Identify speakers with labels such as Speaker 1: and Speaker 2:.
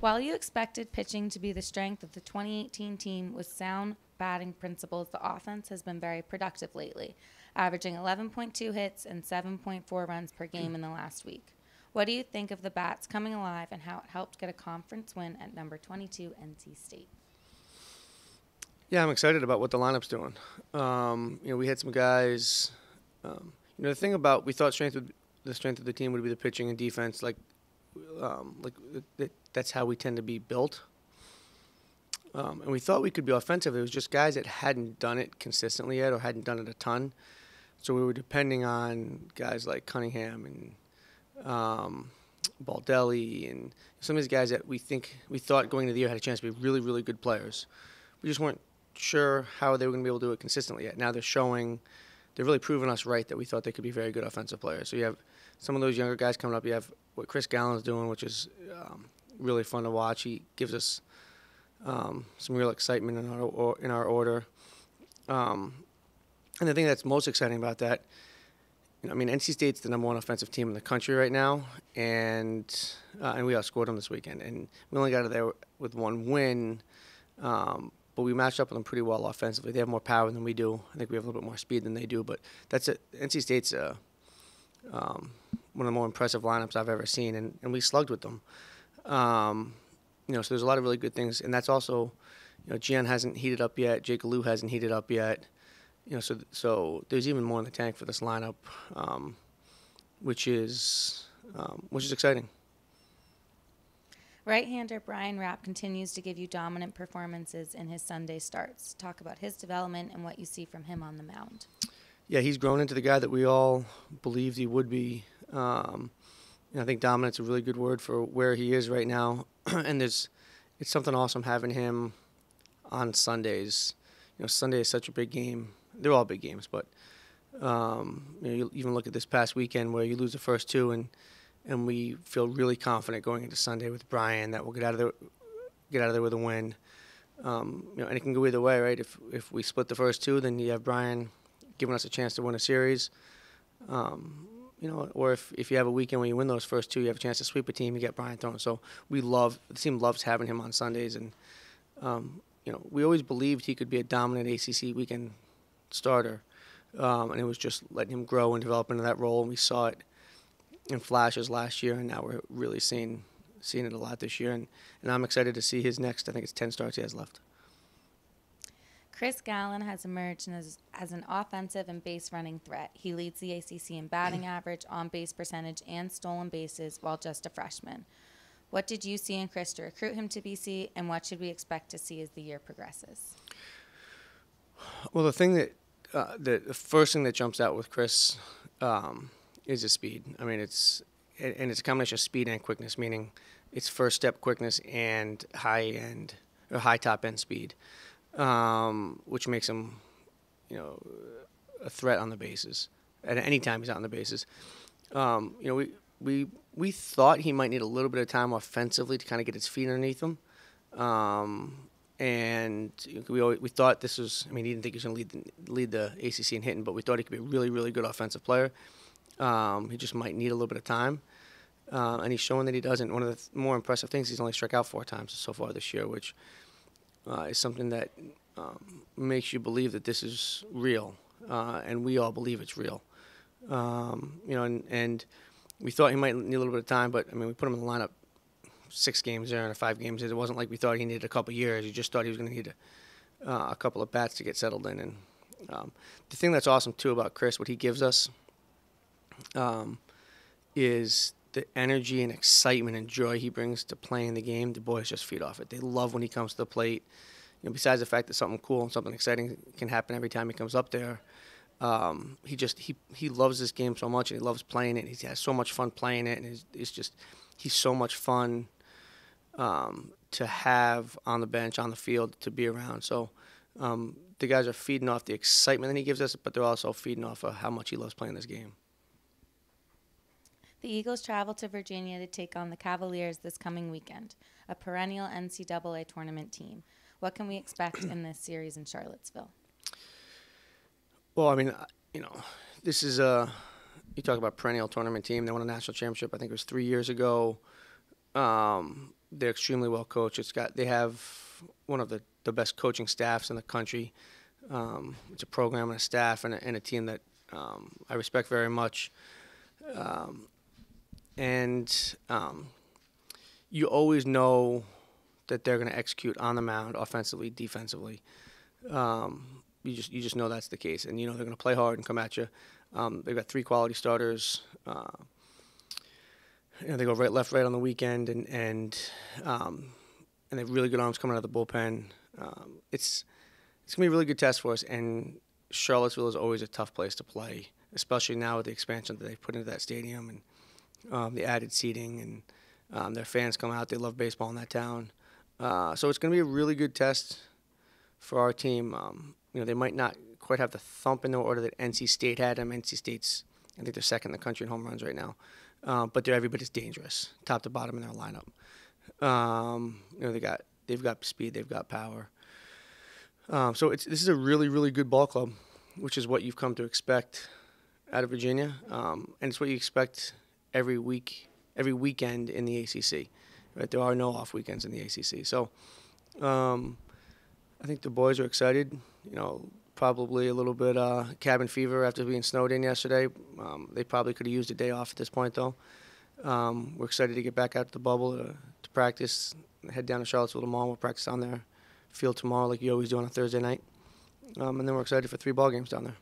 Speaker 1: While you expected pitching to be the strength of the 2018 team with sound batting principles, the offense has been very productive lately, averaging 11.2 hits and 7.4 runs per game in the last week. What do you think of the bats coming alive and how it helped get a conference win at number 22 NC State?
Speaker 2: Yeah, I'm excited about what the lineup's doing. We had some guys. The thing about we thought the strength of the team would be the pitching and defense. That's how we tend to be built. And we thought we could be offensive. It was just guys that hadn't done it consistently yet or hadn't done it a ton. So we were depending on guys like Cunningham and Baldelli and some of these guys that we thought going into the year had a chance to be really, really good players. We just weren't sure how they were going to be able to do it consistently yet. Now they're really proving us right that we thought they could be very good offensive players. So you have some of those younger guys coming up. You have what Chris Gallen's doing, which is really fun to watch. He gives us some real excitement in our order. And the thing that's most exciting about that, NC State's the number one offensive team in the country right now, and we outscored them this weekend. And we only got out of there with one win, but we matched up with them pretty well offensively. They have more power than we do. I think we have a little bit more speed than they do, but that's it. NC State's one of the more impressive lineups I've ever seen, and we slugged with them. So there's a lot of really good things, and that's also, Gian hasn't heated up yet. Jake Alou hasn't heated up yet. So there's even more in the tank for this lineup, which is exciting.
Speaker 1: Right-hander Brian Rapp continues to give you dominant performances in his Sunday starts. Talk about his development and what you see from him on the mound.
Speaker 2: Yeah, he's grown into the guy that we all believed he would be. I think dominant's a really good word for where he is right now. And it's something awesome having him on Sundays. Sunday is such a big game. They're all big games, but you even look at this past weekend where you lose the first two, and we feel really confident going into Sunday with Brian that we'll get out of there with a win. And it can go either way, right? If we split the first two, then you have Brian giving us a chance to win a series. Or if you have a weekend where you win those first two, you have a chance to sweep a team, you get Brian throwing. So the team loves having him on Sundays, and we always believed he could be a dominant ACC weekend starter, and it was just letting him grow and develop into that role. And we saw it in flashes last year, and now we're really seeing it a lot this year. And I'm excited to see his next. I think it's 10 starts he has left.
Speaker 1: Chris Gallen has emerged as an offensive and base-running threat. He leads the ACC in batting average, on-base percentage, and stolen bases while just a freshman. What did you see in Chris to recruit him to BC, and what should we expect to see as the year progresses?
Speaker 2: Well, the first thing that jumps out with Chris is his speed. It's a combination of speed and quickness, meaning it's first step quickness and high top end speed, which makes him, a threat on the bases at any time he's out on the bases. We thought he might need a little bit of time offensively to kind of get his feet underneath him. And we thought this was, he didn't think he was going to lead the ACC in hitting, but we thought he could be a really, really good offensive player. He just might need a little bit of time. And he's showing that he doesn't. One of the more impressive things, he's only struck out 4 times so far this year, which is something that makes you believe that this is real. And we all believe it's real. And we thought he might need a little bit of time, but, we put him in the lineup 6 games there and 5 games. It wasn't like we thought he needed a couple of years. We just thought he was going to need a couple of bats to get settled in. And the thing that's awesome, too, about Chris, what he gives us is the energy and excitement and joy he brings to playing the game. The boys just feed off it. They love when he comes to the plate. Besides the fact that something cool and something exciting can happen every time he comes up there, he loves this game so much, and he loves playing it. He has so much fun playing it, and he's so much fun to have on the bench, on the field, to be around. So the guys are feeding off the excitement that he gives us, but they're also feeding off of how much he loves playing this game.
Speaker 1: The Eagles travel to Virginia to take on the Cavaliers this coming weekend, a perennial NCAA tournament team. What can we expect in this series in Charlottesville?
Speaker 2: Well, this is you talk about perennial tournament team. They won a national championship, I think it was 3 years ago. they're extremely well coached. They have one of the best coaching staffs in the country. It's a program and a staff and a team that I respect very much. And you always know that they're going to execute on the mound, offensively, defensively. You just know that's the case, and you know they're going to play hard and come at you. They've got 3 quality starters. They go right, left, right on the weekend, and they have really good arms coming out of the bullpen. It's gonna be a really good test for us. And Charlottesville is always a tough place to play, especially now with the expansion that they've put into that stadium and the added seating, and their fans come out. They love baseball in that town, so it's gonna be a really good test for our team. They might not quite have the thump in the order that NC State had. NC State's, I think they're second in the country in home runs right now. But they're every bit as dangerous, top to bottom in their lineup. They've got speed, they've got power. So this is a really, really good ball club, which is what you've come to expect out of Virginia, and it's what you expect every weekend in the ACC. Right? There are no off weekends in the ACC. So I think the boys are excited. Probably a little bit cabin fever after being snowed in yesterday. They probably could have used a day off at this point, though. We're excited to get back out to the bubble to practice. Head down to Charlottesville tomorrow. We'll practice on their field tomorrow like you always do on a Thursday night. And then we're excited for 3 ball games down there.